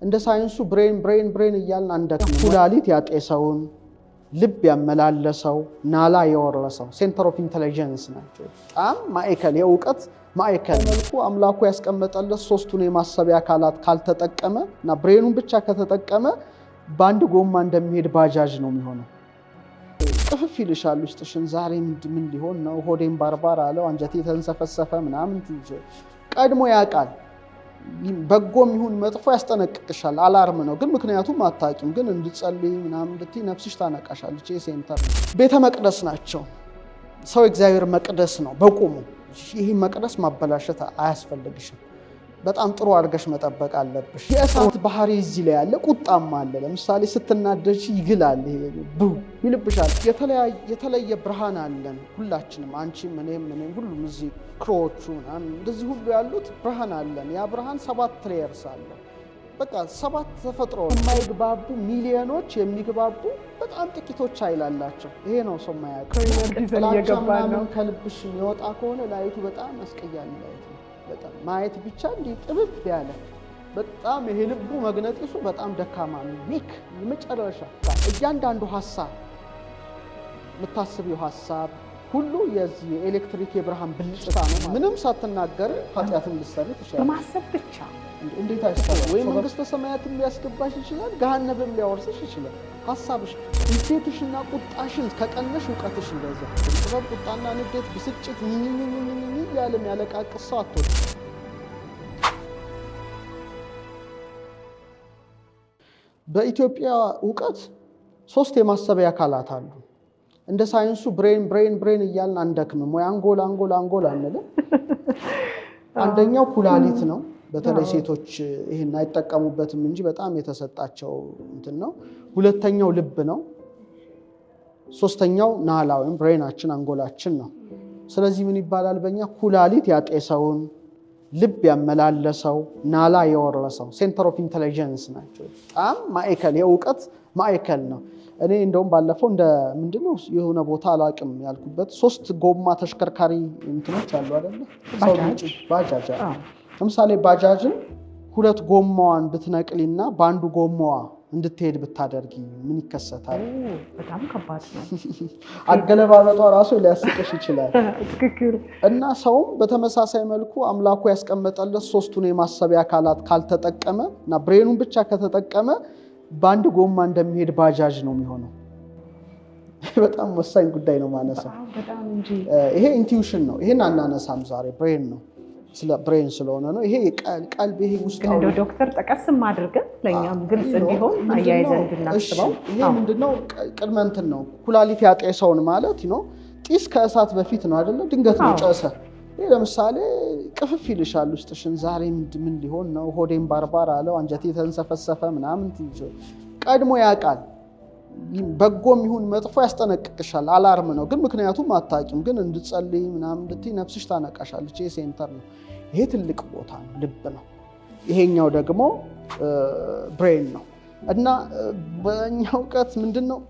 እንደ ሳይንሱ ብሬን እያልን አንደክም። ኩላሊት ያጤሰውን ልብ ያመላለሰው ናላ የወረሰው ሴንተር ኦፍ ኢንተለጀንስ ናቸው። በጣም ማዕከል የእውቀት ማዕከል መልኩ አምላኩ ያስቀመጠለት ሶስቱን የማሰቢያ አካላት ካልተጠቀመ እና ብሬኑን ብቻ ከተጠቀመ በአንድ ጎማ እንደሚሄድ ባጃጅ ነው የሚሆነው። ቅፍፍ ይልሻል ውስጥሽን። ዛሬ ምን ሊሆን ነው? ሆዴን ባርባር አለው፣ አንጀቴ ተንሰፈሰፈ ምናምን ቀድሞ ያውቃል። በጎም ይሁን መጥፎ ያስጠነቅቅሻል። አላርም ነው ግን ምክንያቱም አታውቂም። ግን እንድትጸልይ ምናምን እንድትይ ነፍስሽ ታነቃሻለች። ሴንተር ቤተ መቅደስ ናቸው። ሰው እግዚአብሔር መቅደስ ነው በቁሙ። ይህ መቅደስ ማበላሸት አያስፈልግሽም። በጣም ጥሩ አድርገሽ መጠበቅ አለብሽ። የእሳት ባህሪ እዚህ ላይ ያለ ቁጣም አለ። ለምሳሌ ስትናደጅ ይግላል፣ ይልብሻል። የተለየ ብርሃን አለን ሁላችንም፣ አንቺም እኔም ሁሉም እዚህ ክሮዎቹ እንደዚህ ሁሉ ያሉት ብርሃን አለን። ያ ብርሃን 7 ሌየርስ አለ። በቃ 7 ተፈጥሮ የማይግባቡ ሚሊዮኖች የሚግባቡ በጣም ጥቂቶች ኃይል አላቸው። ይሄ ነው ሰው ማያውቀው። ከልብሽ የሚወጣ ከሆነ ላይቱ በጣም ያስቀያል። ላይቱ በጣም ማየት ብቻ እንዲህ ጥብብ ያለ በጣም ይሄ ልቡ መግነጢሱ በጣም ደካማ ነው። ዊክ የመጨረሻ እያንዳንዱ ሀሳብ የምታስቢው ሀሳብ ሁሉ የዚህ የኤሌክትሪክ የብርሃን ብልጭታ ነው። ምንም ሳትናገር ኃጢአትን ልትሰሪ ትችላለሽ በማሰብ ብቻ። እንዴት አይስተዋል? ወይ መንግስተ ሰማያትን ሊያስገባሽ ይችላል፣ ገሃነብም ሊያወርስሽ ይችላል። ሀሳብሽ ንዴትሽና ቁጣሽን ከቀነሽ እውቀትሽ እንደዛ ጥበብ፣ ቁጣና ንዴት፣ ብስጭት ያለም ያለቃቅስ ሰው አትወድ። በኢትዮጵያ እውቀት 3 የማሰቢያ አካላት አሉ። እንደ ሳይንሱ ብሬን እያልን አንደክምም ወይ አንጎል አንልም። አንደኛው ኩላሊት ነው። በተለይ ሴቶች ይሄን አይጠቀሙበትም እንጂ በጣም የተሰጣቸው እንትን ነው። ሁለተኛው ልብ ነው። ሶስተኛው ናላ ወይም ብሬናችን አንጎላችን ነው። ስለዚህ ምን ይባላል በእኛ? ኩላሊት ያጤሰውን ልብ ያመላለሰው ናላ የወረሰው ሴንተር ኦፍ ኢንተለጀንስ ናቸው። በጣም ማዕከል የእውቀት ማዕከል ነው። እኔ እንደውም ባለፈው እንደ ምንድነው የሆነ ቦታ አላውቅም ያልኩበት 3 ጎማ ተሽከርካሪ እንትኖች አሉ አይደለ? ባጃጅ። ለምሳሌ ባጃጅን 2 ጎማዋን ብትነቅሊና በአንዱ ጎማዋ እንድትሄድ ብታደርጊ ምን ይከሰታል? በጣም ከባድ ነው። አገለባበጧ ራሱ ሊያስቅሽ ይችላል። ትክክል። እና ሰውም በተመሳሳይ መልኩ አምላኩ ያስቀመጠለት 3ቱን የማሰቢያ አካላት ካልተጠቀመ እና ብሬኑን ብቻ ከተጠቀመ በአንድ ጎማ እንደሚሄድ ባጃጅ ነው የሚሆነው። በጣም ወሳኝ ጉዳይ ነው ማነሳው። ይሄ ኢንቲዩሽን ነው። ይሄን አናነሳም ዛሬ። ብሬን ነው፣ ስለ ብሬን ስለሆነ ነው። ይሄ ቀልብ ይሄ ውስጥ ነው። ዶክተር ጠቀስም አድርገን ለኛም ግልጽ እንዲሆን አያይዘን እንድናስበው። ይሄ ምንድነው? ቅድመ እንትን ነው። ኩላሊት ያጤሰውን ማለት ነው። ጢስ ከእሳት በፊት ነው አይደለ? ድንገት ነው ጨሰ። ይሄ ለምሳሌ ቅፍፍ ይልሻል ውስጥሽን። ዛሬ ምን ሊሆን ነው? ሆዴን ባርባር አለው፣ አንጀቴ ተንሰፈሰፈ ምናምን ቀድሞ ያውቃል። በጎም ይሁን መጥፎ ያስጠነቅቅሻል። አላርም ነው ግን ምክንያቱም አታውቂም። ግን እንድትጸልይ ምናምን እንድትይ ነፍስሽ ታነቃሻለች። ይሄ ሴንተር ነው። ይሄ ትልቅ ቦታ ነው፣ ልብ ነው። ይሄኛው ደግሞ ብሬን ነው። እና በእኛ እውቀት ምንድነው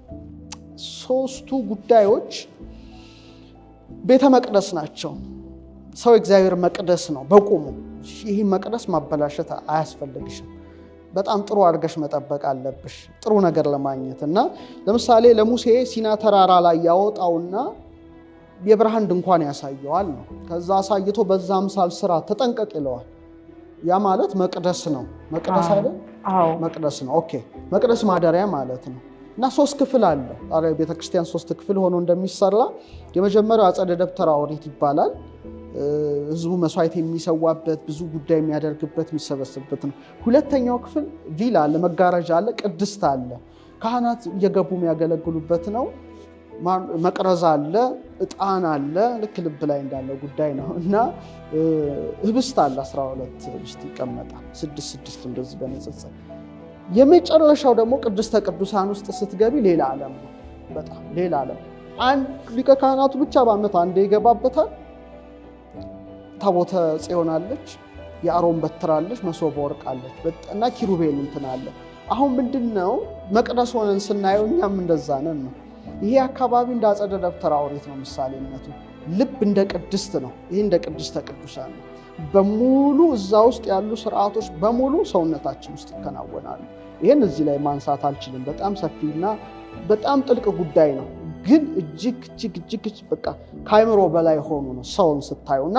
3ቱ ጉዳዮች ቤተ መቅደስ ናቸው። ሰው እግዚአብሔር መቅደስ ነው በቁሙ። ይህ መቅደስ ማበላሸት አያስፈልግሽም። በጣም ጥሩ አድርገሽ መጠበቅ አለብሽ ጥሩ ነገር ለማግኘት። እና ለምሳሌ ለሙሴ ሲና ተራራ ላይ ያወጣውና የብርሃን ድንኳን ያሳየዋል ነው። ከዛ አሳይቶ በዛ አምሳል ስራ ተጠንቀቅ ይለዋል። ያ ማለት መቅደስ ነው። መቅደስ አይደል? አዎ መቅደስ ነው። ኦኬ መቅደስ ማደሪያ ማለት ነው። እና 3 ክፍል አለ። አረ ቤተክርስቲያን 3 ክፍል ሆኖ እንደሚሰራ የመጀመሪያው አጸደ ደብተራ ኦሪት ይባላል። ህዝቡ መስዋዕት የሚሰዋበት ብዙ ጉዳይ የሚያደርግበት የሚሰበስብበት ነው። ሁለተኛው ክፍል ቪላ አለ፣ መጋረጃ አለ፣ ቅድስት አለ፣ ካህናት እየገቡ የሚያገለግሉበት ነው። መቅረዝ አለ፣ ዕጣን አለ፣ ልክ ልብ ላይ እንዳለው ጉዳይ ነው። እና ህብስት አለ፣ 12 ህብስት ይቀመጣል፣ 6 እንደዚህ በንጽጽር። የመጨረሻው ደግሞ ቅድስተ ቅዱሳን ውስጥ ስትገቢ ሌላ ዓለም ነው። በጣም ሌላ ዓለም። አንድ ሊቀ ካህናቱ ብቻ በዓመት አንዴ ይገባበታል። ታቦተ ጽዮን አለች፣ የአሮን በትር አለች፣ መሶበ ወርቅ አለች እና ኪሩቤል እንትን አለ። አሁን ምንድነው መቅደስ ሆነን ስናየው እኛም እንደዛ ነን ነው። ይሄ አካባቢ እንደ አጸደ ደብተራ ኦሪት ነው ምሳሌነቱ። ልብ እንደ ቅድስት ነው። ይሄ እንደ ቅድስተ ቅዱሳን ነው። በሙሉ እዛ ውስጥ ያሉ ስርዓቶች በሙሉ ሰውነታችን ውስጥ ይከናወናሉ። ይህን እዚህ ላይ ማንሳት አልችልም። በጣም ሰፊና በጣም ጥልቅ ጉዳይ ነው። ግን እጅግ በቃ ከአይምሮ በላይ ሆኑ ነው ሰውን ስታዩ እና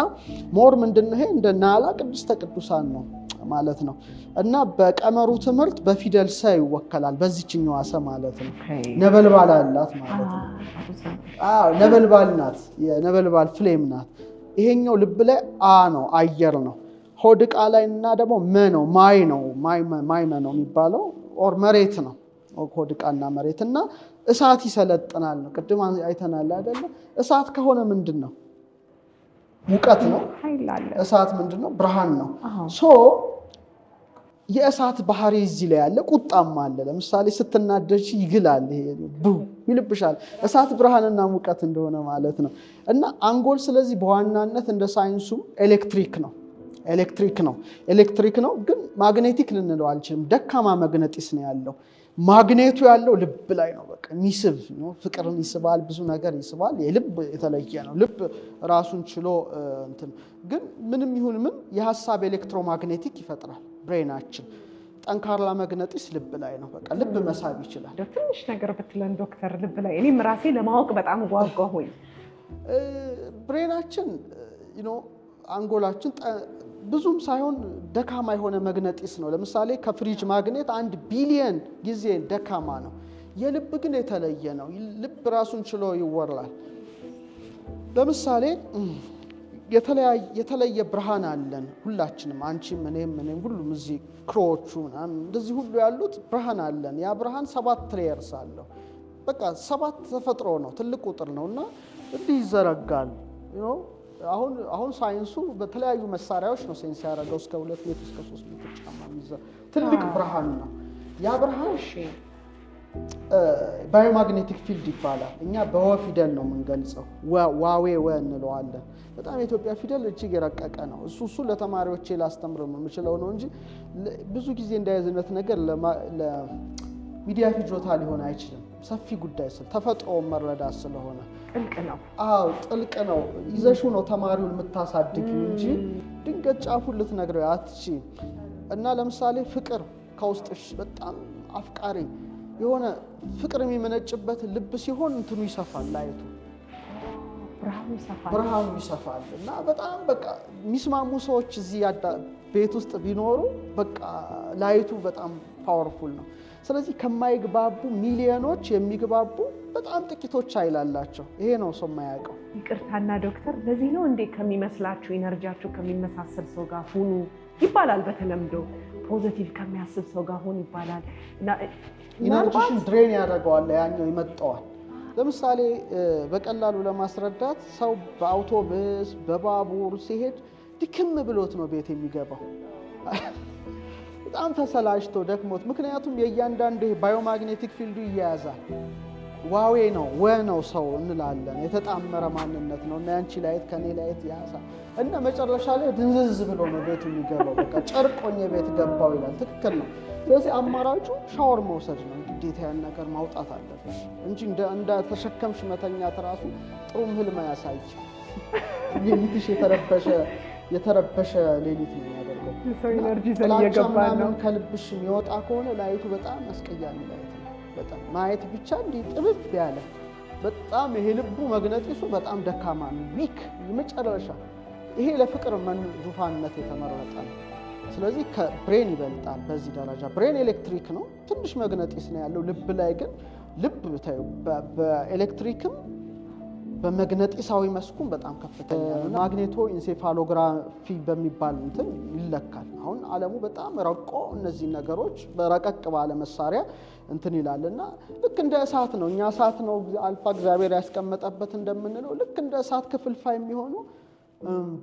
ሞር ምንድነው ይሄ እንደ ናላ ቅድስተ ቅዱሳን ነው ማለት ነው። እና በቀመሩ ትምህርት በፊደል ሰ ይወከላል። በዚህኛዋ ሰ ማለት ነው ነበልባል አላት ማለት ነው። ነበልባል ናት፣ የነበልባል ፍሌም ናት። ይሄኛው ልብ ላይ አ ነው አየር ነው። ሆድ ዕቃ ላይ እና ደግሞ መ ነው ማይ ነው ማይመ ነው የሚባለው ኦር መሬት ነው። ሆድ ዕቃና መሬት እና እሳት ይሰለጥናል ነው። ቅድም አይተናል አይደለ? እሳት ከሆነ ምንድን ነው? ሙቀት ነው። እሳት ምንድን ነው? ብርሃን ነው። ሶ የእሳት ባህሪ እዚህ ላይ ያለ ቁጣም አለ። ለምሳሌ ስትናደጂ ይግላል፣ ይልብሻል። እሳት ብርሃንና ሙቀት እንደሆነ ማለት ነው። እና አንጎል ስለዚህ በዋናነት እንደ ሳይንሱ ኤሌክትሪክ ነው። ግን ማግኔቲክ ልንለው አልችልም። ደካማ መግነጢስ ነው ያለው። ማግኔቱ ያለው ልብ ላይ ነው። በቃ የሚስብ ነው። ፍቅርን ይስባል፣ ብዙ ነገር ይስባል። የልብ የተለየ ነው። ልብ ራሱን ችሎ ግን ምንም ይሁን ምን የሀሳብ ኤሌክትሮማግኔቲክ ይፈጥራል ብሬናችን። ጠንካራ መግነጢስ ልብ ላይ ነው። በቃ ልብ መሳብ ይችላል። ትንሽ ነገር ብትለን ዶክተር ልብ ላይ እኔም ራሴ ለማወቅ በጣም ጓጓሁኝ። ብሬናችን አንጎላችን ብዙም ሳይሆን ደካማ የሆነ መግነጢስ ነው። ለምሳሌ ከፍሪጅ ማግኔት 1 ቢሊየን ጊዜ ደካማ ነው። የልብ ግን የተለየ ነው። ልብ ራሱን ችሎ ይወራል። ለምሳሌ የተለየ ብርሃን አለን ሁላችንም፣ አንቺም፣ እኔም ሁሉም እዚህ ክሮቹ እንደዚህ ሁሉ ያሉት ብርሃን አለን። ያ ብርሃን 7 ሌየርስ አለው። በቃ 7 ተፈጥሮ ነው፣ ትልቅ ቁጥር ነው እና እንዲህ ይዘረጋል። አሁን ሳይንሱ በተለያዩ መሳሪያዎች ነው ሴንስ ያደረገው። እስከ 2 ሜትር እስከ 3 ሜትር ጫማ የሚይዘው ትልቅ ብርሃን ነው። ያ ብርሃን ባዮማግኔቲክ ፊልድ ይባላል። እኛ በወ ፊደል ነው የምንገልጸው። ዋዌ ወ እንለዋለን። በጣም የኢትዮጵያ ፊደል እጅግ የረቀቀ ነው። እሱ ለተማሪዎቼ ላስተምር የምችለው ነው እንጂ ብዙ ጊዜ እንደያዝነት ነገር ለሚዲያ ፍጆታ ሊሆን አይችልም። ሰፊ ጉዳይ ተፈጥሮ መረዳት ስለሆነ ጥልቅ ነው። ጥልቅ ነው። ይዘሽው ነው ተማሪውን የምታሳድግ እንጂ ድንገት ጫፉን ልትነግረው አትችይም። እና ለምሳሌ ፍቅር ከውስጥሽ በጣም አፍቃሪ የሆነ ፍቅር የሚመነጭበት ልብ ሲሆን እንትኑ ይሰፋል፣ ላይቱ ብርሃኑ ይሰፋል። እና በጣም በቃ የሚስማሙ ሰዎች እዚህ ቤት ውስጥ ቢኖሩ በቃ ላይቱ በጣም ፓወርፉል ነው። ስለዚህ ከማይግባቡ ሚሊዮኖች የሚግባቡ በጣም ጥቂቶች ኃይል አላቸው። ይሄ ነው ሰው የማያውቀው። ይቅርታና ዶክተር፣ ለዚህ ነው እንዴ ከሚመስላችሁ ኢነርጂያችሁ ከሚመሳሰል ሰው ጋር ሁኑ ይባላል። በተለምዶ ፖዚቲቭ ከሚያስብ ሰው ጋር ሁኑ ይባላል። ኢነርጂሽን ድሬን ያደርገዋል፣ ያኛው ይመጣዋል። ለምሳሌ በቀላሉ ለማስረዳት ሰው በአውቶቡስ በባቡር ሲሄድ ድክም ብሎት ነው ቤት የሚገባው፣ በጣም ተሰላችቶ ደክሞት። ምክንያቱም የእያንዳንዱ ባዮማግኔቲክ ፊልዱ ይያያዛል። ዋዌ ነው ወ ነው ሰው እንላለን። የተጣመረ ማንነት ነው እና ያንቺ ላይት ከኔ ላይት ያሳል እና መጨረሻ ላይ ድንዝዝ ብሎ ነው ቤቱ የሚገባው። በቃ ጨርቆኝ ቤት ገባው ይላል። ትክክል ነው። ስለዚህ አማራጩ ሻወር መውሰድ ነው። ግዴታ ያን ነገር ማውጣት አለብሽ እንጂ እንደ ተሸከምሽ መተኛት ራሱ ጥሩም ህልም ያሳይ። ሌሊትሽ የተረበሸ ሌሊት ነው የሚያደርገው። ሰው ኢነርጂ እየገባ ነው። ከልብሽ የሚወጣ ከሆነ ላይቱ በጣም አስቀያሚ ላይት ነው። በጣም ማየት ብቻ እንዲህ ጥብብ ያለ በጣም ይሄ ልቡ መግነጢሱ በጣም ደካማ ነው፣ ዊክ የመጨረሻ። ይሄ ለፍቅር ዙፋንነት የተመረጠ ነው። ስለዚህ ከብሬን ይበልጣል በዚህ ደረጃ። ብሬን ኤሌክትሪክ ነው፣ ትንሽ መግነጢስ ነው ያለው። ልብ ላይ ግን ልብ ብታዩ በኤሌክትሪክም በመግነጢሳዊ መስኩም በጣም ከፍተኛ ነው። ማግኔቶ ኢንሴፋሎግራፊ በሚባል እንትን ይለካል። አሁን ዓለሙ በጣም ረቆ እነዚህ ነገሮች በረቀቅ ባለ መሳሪያ እንትን ይላልና ልክ እንደ እሳት ነው። እኛ እሳት ነው አልፋ እግዚአብሔር ያስቀመጠበት እንደምንለው ልክ እንደ እሳት ክፍልፋይ የሚሆኑ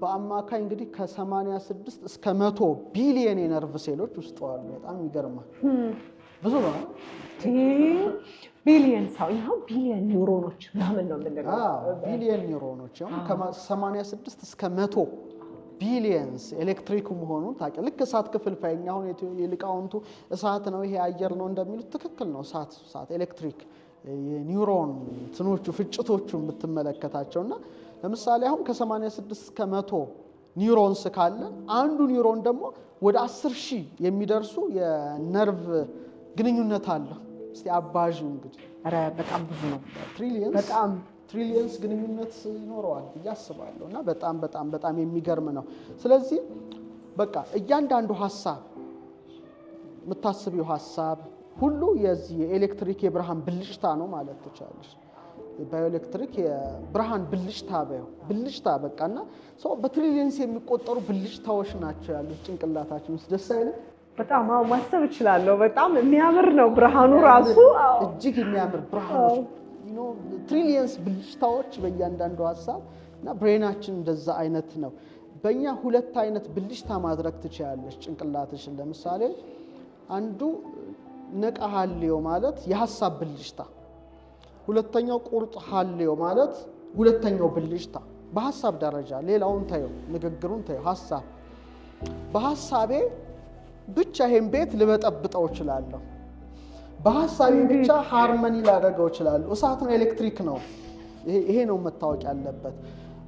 በአማካይ እንግዲህ ከ86 እስከ 100 ቢሊየን የነርቭ ሴሎች ውስጥ አሉ። በጣም ይገርማል። ብዙ ነው። ቢሊየን ሰው ይኸው ቢሊየን ኒውሮኖች ምናምን ነው የምንለው። ቢሊየን ኒውሮኖች ከ86 እስከ 100 ቢሊየንስ ኤሌክትሪክ መሆኑን ታውቂያለሽ። ልክ እሳት ክፍልፋይ እኛ አሁን የሊቃውንቱ እሳት ነው ይሄ አየር ነው እንደሚሉት ትክክል ነው። እሳት ኤሌክትሪክ የኒውሮን እንትኖቹ ፍጭቶቹ የምትመለከታቸውና ለምሳሌ አሁን ከ86 እስከ 100 ኒውሮንስ ካለን አንዱ ኒውሮን ደግሞ ወደ 10,000 የሚደርሱ የነርቭ ግንኙነት አለ። እስቲ አባዡ እንግዲህ በጣም ብዙ ነው። ትሪሊየንስ ግንኙነት ይኖረዋል ብዬ አስባለሁ። እና በጣም በጣም በጣም የሚገርም ነው። ስለዚህ በቃ እያንዳንዱ ሀሳብ የምታስቢው ሀሳብ ሁሉ የዚህ የኤሌክትሪክ የብርሃን ብልጭታ ነው ማለት ትችላለሽ። ባዮኤሌክትሪክ የብርሃን ብልጭታ በቃና ሰው በትሪሊየንስ የሚቆጠሩ ብልጭታዎች ናቸው ያሉት ጭንቅላታችን ውስጥ። ደስ አይልም? በጣም ማሰብ እችላለሁ። በጣም የሚያምር ነው ብርሃኑ ራሱ እጅግ የሚያምር ብርሃን ነው። ትሪሊየንስ ብልጭታዎች በእያንዳንዱ ሀሳብ እና ብሬናችን እንደዛ አይነት ነው። በእኛ 2 አይነት ብልጭታ ማድረግ ትችላለች ጭንቅላትሽን። ለምሳሌ አንዱ ነቃ ሀልዮ ማለት የሀሳብ ብልጭታ፣ ሁለተኛው ቁርጥ ሀልዮ ማለት ሁለተኛው ብልጭታ። በሀሳብ ደረጃ ሌላውን ታዩ፣ ንግግሩን ታዩ። ሀሳብ በሀሳቤ ብቻ ይሄን ቤት ልበጠብጠው እችላለሁ። በሀሳቤ ብቻ ሃርመኒ ላደርገው እችላለሁ። እሳት ነው፣ ኤሌክትሪክ ነው። ይሄ ነው መታወቅ ያለበት።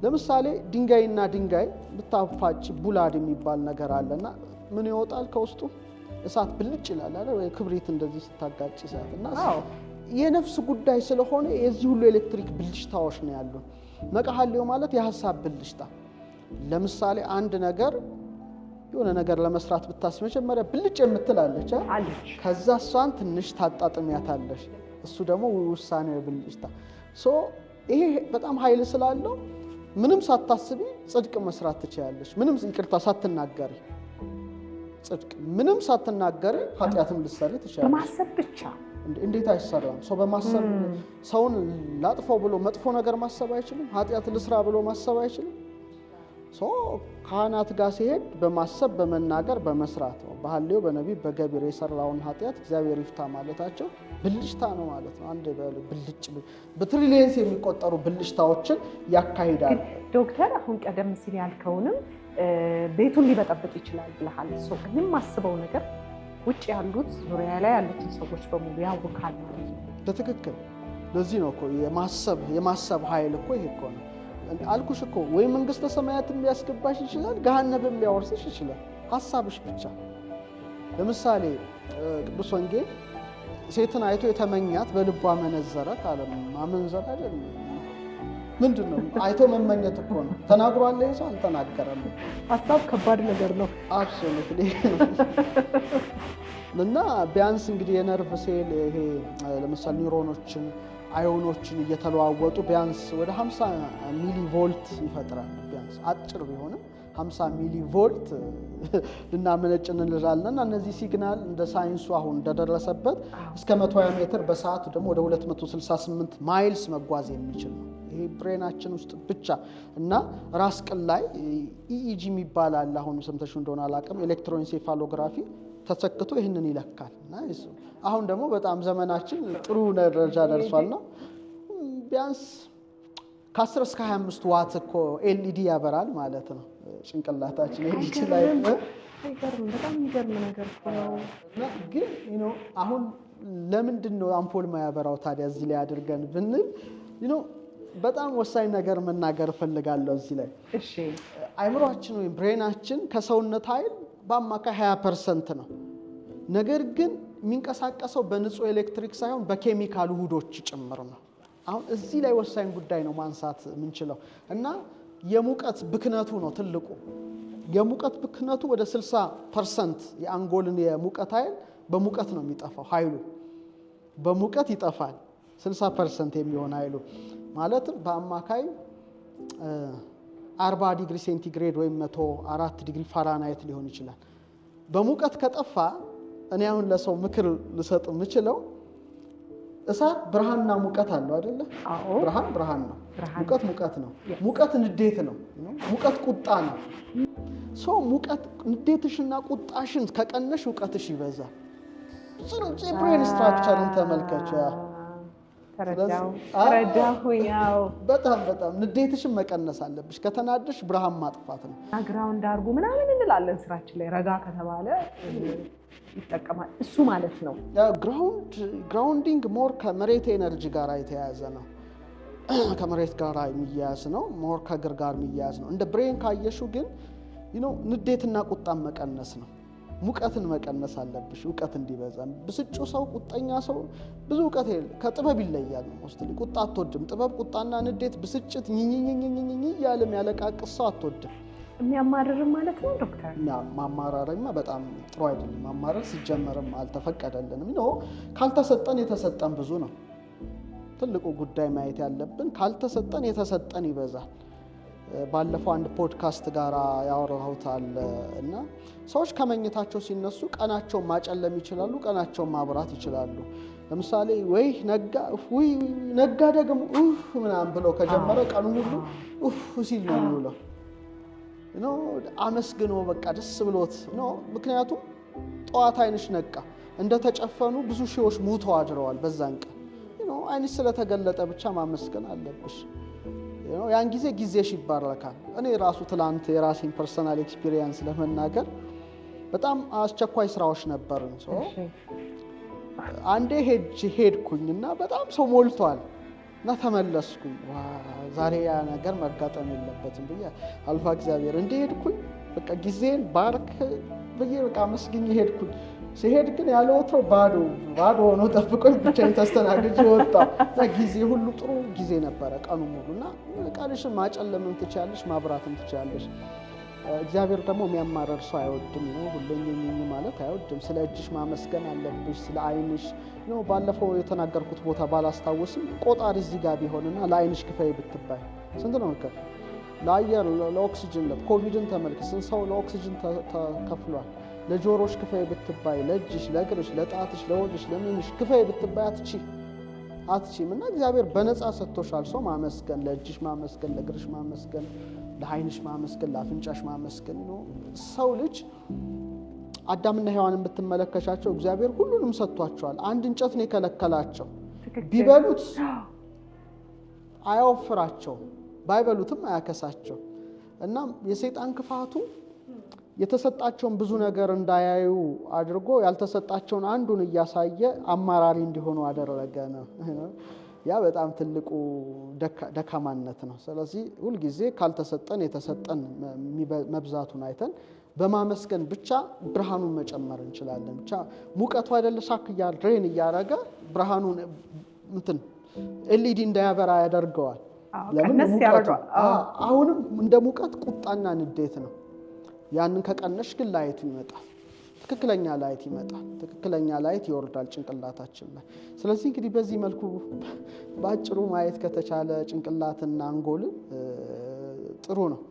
ለምሳሌ ድንጋይና ድንጋይ ብታፋጭ ቡላድ የሚባል ነገር አለና ምን ይወጣል ከውስጡ? እሳት ብልጭ ይላል አይደል? ወይ ክብሪት እንደዚህ ስታጋጭ እሳት። እና የነፍስ ጉዳይ ስለሆነ የዚህ ሁሉ ኤሌክትሪክ ብልጭታዎች ነው ያሉ። ነቃ ሀልዮ ማለት የሀሳብ ብልጭታ። ለምሳሌ አንድ ነገር የሆነ ነገር ለመስራት ብታስብ መጀመሪያ ብልጭ የምትላለች አለች። ከዛ እሷን ትንሽ ታጣጥሚያታለሽ። እሱ ደግሞ ውሳኔው ብልጭታ። ይሄ በጣም ኃይል ስላለው ምንም ሳታስቢ ጽድቅ መስራት ትችላለሽ። ምንም ይቅርታ ሳትናገሪ ጽድቅ፣ ምንም ሳትናገሪ ኃጢአትም ልትሰሪ ትችላለሽ። በማሰብ ብቻ እንዴት አይሰራም? ሰው በማሰብ ሰውን ላጥፈው ብሎ መጥፎ ነገር ማሰብ አይችልም። ኃጢአት ልስራ ብሎ ማሰብ አይችልም። ካህናት ጋር ሲሄድ በማሰብ በመናገር በመስራት ነው። በሐልዮ በነቢብ በገቢር የሰራውን ኃጢአት እግዚአብሔር ይፍታ ማለታቸው ብልጭታ ነው ማለት ነው። አንድ ብልጭ በትሪሊየንስ የሚቆጠሩ ብልጭታዎችን ያካሂዳል። ዶክተር አሁን ቀደም ሲል ያልከውንም ቤቱን ሊበጠብጥ ይችላል ብለሃል። እኔም ማስበው ነገር ውጭ ያሉት ዙሪያ ላይ ያሉትን ሰዎች በሙሉ ያውካል ማለት ነው። በትክክል ለዚህ ነው እኮ የማሰብ ኃይል እኮ ይሄ እኮ ነው አልኩሽ እኮ። ወይ መንግስተ ሰማያትም ሊያስገባሽ ይችላል፣ ገሃነብም ሊያወርስሽ ይችላል። ሀሳብሽ ብቻ። ለምሳሌ ቅዱስ ወንጌል ሴትን አይቶ የተመኛት በልቧ አመነዘረ ካለ ማመንዘር አይደለም። ምንድን ነው? አይቶ መመኘት እኮ ነው። ተናግሯል ይሄ ሰው አልተናገረም። ሀሳብ ከባድ ነገር ነው። አብሶሉትሊ። እና ቢያንስ እንግዲህ የነርቭ ሴል ይሄ ለምሳሌ ኒውሮኖችን አዮኖችን እየተለዋወጡ ቢያንስ ወደ 50 ሚሊ ቮልት ይፈጥራል። ቢያንስ አጭር ቢሆንም 50 ሚሊ ቮልት ልናመነጭ እንላለን። እና እነዚህ ሲግናል እንደ ሳይንሱ አሁን እንደደረሰበት እስከ 120 ሜትር በሰዓት ደግሞ ወደ 268 ማይልስ መጓዝ የሚችል ነው። ይሄ ብሬናችን ውስጥ ብቻ። እና ራስ ቅል ላይ ኢኢጂ የሚባል አለ። አሁን ሰምተሽ እንደሆነ አላውቅም። ኤሌክትሮኢንሴፋሎግራፊ ተሰክቶ ይህንን ይለካል። እና አሁን ደግሞ በጣም ዘመናችን ጥሩ ደረጃ ደርሷል ነው። ቢያንስ ከ10 እስከ 25 ዋት እኮ ኤልኢዲ ያበራል ማለት ነው ጭንቅላታችን። ኤልኢዲ ላይ በጣም የሚገርም ነገር ነው። ግን አሁን ለምንድን ነው አምፖል ማያበራው ታዲያ? እዚህ ላይ አድርገን ብንል በጣም ወሳኝ ነገር መናገር እፈልጋለሁ እዚህ ላይ። እሺ፣ አይምሮአችን ወይም ብሬናችን ከሰውነት ኃይል በአማካይ 20% ነው። ነገር ግን የሚንቀሳቀሰው በንጹህ ኤሌክትሪክ ሳይሆን በኬሚካል ውህዶች ጭምር ነው። አሁን እዚህ ላይ ወሳኝ ጉዳይ ነው ማንሳት የምንችለው። እና የሙቀት ብክነቱ ነው ትልቁ። የሙቀት ብክነቱ ወደ 60% የአንጎልን የሙቀት ኃይል በሙቀት ነው የሚጠፋው። ኃይሉ በሙቀት ይጠፋል። 60% የሚሆን ኃይሉ ማለትም በአማካይ 40 ዲግሪ ሴንቲግሬድ ወይም 104 ዲግሪ ፋራናይት ሊሆን ይችላል። በሙቀት ከጠፋ እኔ አሁን ለሰው ምክር ልሰጥ የምችለው እሳት ብርሃንና ሙቀት አለው አይደለ? ብርሃን ነው። ሙቀት ነው። ሙቀት ንዴት ነው። ሙቀት ቁጣ ነው። ሙቀት ንዴትሽና ቁጣሽን ከቀነሽ እውቀትሽ ይበዛል። ብሬን ስትራክቸርን ተመልከች። ተረዳሁኛው። በጣም ንዴትሽን መቀነስ አለብሽ። ከተናደሽ ብርሃን ማጥፋት ነው። ግራውንድ አድርጉ ምናምን እንላለን ስራችን ላይ። ረጋ ከተባለ ይጠቀማል እሱ ማለት ነው። ግራውንዲንግ ሞር ከመሬት ኤነርጂ ጋር የተያያዘ ነው። ከመሬት ጋር የሚያያዝ ነው። ሞር ከእግር ጋር የሚያያዝ ነው። እንደ ብሬን ካየሹ ግን ንዴትና ቁጣን መቀነስ ነው። ሙቀትን መቀነስ አለብሽ፣ እውቀት እንዲበዛ። ብስጩ ሰው ቁጠኛ ሰው ብዙ እውቀት ከጥበብ ይለያል። ሞስትሊ ቁጣ አትወድም። ጥበብ ቁጣና ንዴት፣ ብስጭት ኝኝኝኝኝኝ እያለም ያለቃቅስ ሰው አትወድም። የሚያማርርም ማለት ነው ዶክተር? ማማራርማ በጣም ጥሩ አይደለም። ማማረር ሲጀመርም አልተፈቀደልንም። ካልተሰጠን የተሰጠን ብዙ ነው። ትልቁ ጉዳይ ማየት ያለብን ካልተሰጠን የተሰጠን ይበዛል። ባለፈው አንድ ፖድካስት ጋር ያወራሁት አለ እና ሰዎች ከመኝታቸው ሲነሱ ቀናቸውን ማጨለም ይችላሉ፣ ቀናቸውን ማብራት ይችላሉ። ለምሳሌ ወይ ነጋ ደግሞ ምናምን ብለው ከጀመረ ቀኑ ሁሉ ሲል ነው የሚውለው። አመስግኖ በቃ ደስ ብሎት ነው። ምክንያቱም ጠዋት አይንሽ ነቃ፣ እንደተጨፈኑ ብዙ ሺዎች ሙተው አድረዋል በዛን ቀን። አይንሽ ስለተገለጠ ብቻ ማመስገን አለብሽ። ያን ጊዜ ጊዜሽ ይባረካል። እኔ ራሱ ትላንት የራሴን ፐርሰናል ኤክስፒሪየንስ ለመናገር በጣም አስቸኳይ ስራዎች ነበሩኝ። አንዴ ሄድኩኝና በጣም ሰው ሞልቷል እና ተመለስኩኝ። ዛሬ ያ ነገር መጋጠም የለበትም ብዬ አልፋ እግዚአብሔር እንደሄድኩኝ በቃ ጊዜን ባርክ ብዬ በቃ መስግኝ ሄድኩኝ። ሲሄድ ግን ያለ ወትሮ ባዶ ሆኖ ጠብቆኝ ብቻዬን ተስተናግጄ ወጣሁ። ጊዜ ሁሉ ጥሩ ጊዜ ነበረ ቀኑ ሙሉ እና ቀንሽን ማጨለምም ትችያለሽ፣ ማብራትም ትችያለሽ። እግዚአብሔር ደግሞ የሚያማረር ሰው አይወድም ነው። ሁሌም ማለት አይወድም። ስለ እጅሽ ማመስገን አለብሽ፣ ስለ አይንሽ ነው። ባለፈው የተናገርኩት ቦታ ባላስታውስም ቆጣሪ እዚህ ጋር ቢሆንና ለአይንሽ ክፈይ ብትባይ ስንት ነው መከር? ለአየር ለኦክሲጅን ኮቪድን ተመልክት፣ ስንት ሰው ለኦክሲጅን ተከፍሏል። ለጆሮሽ ክፈይ ብትባይ፣ ለእጅሽ፣ ለእግርሽ፣ ለጣትሽ፣ ለወድሽ፣ ለምንሽ ክፈይ ብትባይ አትችይም። እና እግዚአብሔር በነፃ ሰጥቶሻል። ሰው ማመስገን፣ ለእጅሽ ማመስገን፣ ለእግርሽ ማመስገን፣ ለአይንሽ ማመስገን፣ ለአፍንጫሽ ማመስገን ነው። ሰው ልጅ አዳምና ሔዋንን ብትመለከቻቸው እግዚአብሔር ሁሉንም ሰጥቷቸዋል። አንድ እንጨት ነው የከለከላቸው። ቢበሉት አያወፍራቸው፣ ባይበሉትም አያከሳቸው። እና የሰይጣን ክፋቱ የተሰጣቸውን ብዙ ነገር እንዳያዩ አድርጎ ያልተሰጣቸውን አንዱን እያሳየ አማራሪ እንዲሆኑ አደረገ ነው። ያ በጣም ትልቁ ደካማነት ነው። ስለዚህ ሁልጊዜ ካልተሰጠን የተሰጠን መብዛቱን አይተን በማመስገን ብቻ ብርሃኑን መጨመር እንችላለን። ብቻ ሙቀቱ አይደለ ሻክ ድሬን እያደረገ ብርሃኑን ኤልኢዲ እንዳያበራ ያደርገዋል። ለምን ሙቀቱ አሁንም እንደ ሙቀት ቁጣና ንዴት ነው። ያንን ከቀነሽ ግን ላይቱ ይመጣል። ትክክለኛ ላይት ይመጣል። ትክክለኛ ላይት ይወርዳል ጭንቅላታችን ላይ። ስለዚህ እንግዲህ በዚህ መልኩ ባጭሩ ማየት ከተቻለ ጭንቅላትና አንጎልን ጥሩ ነው።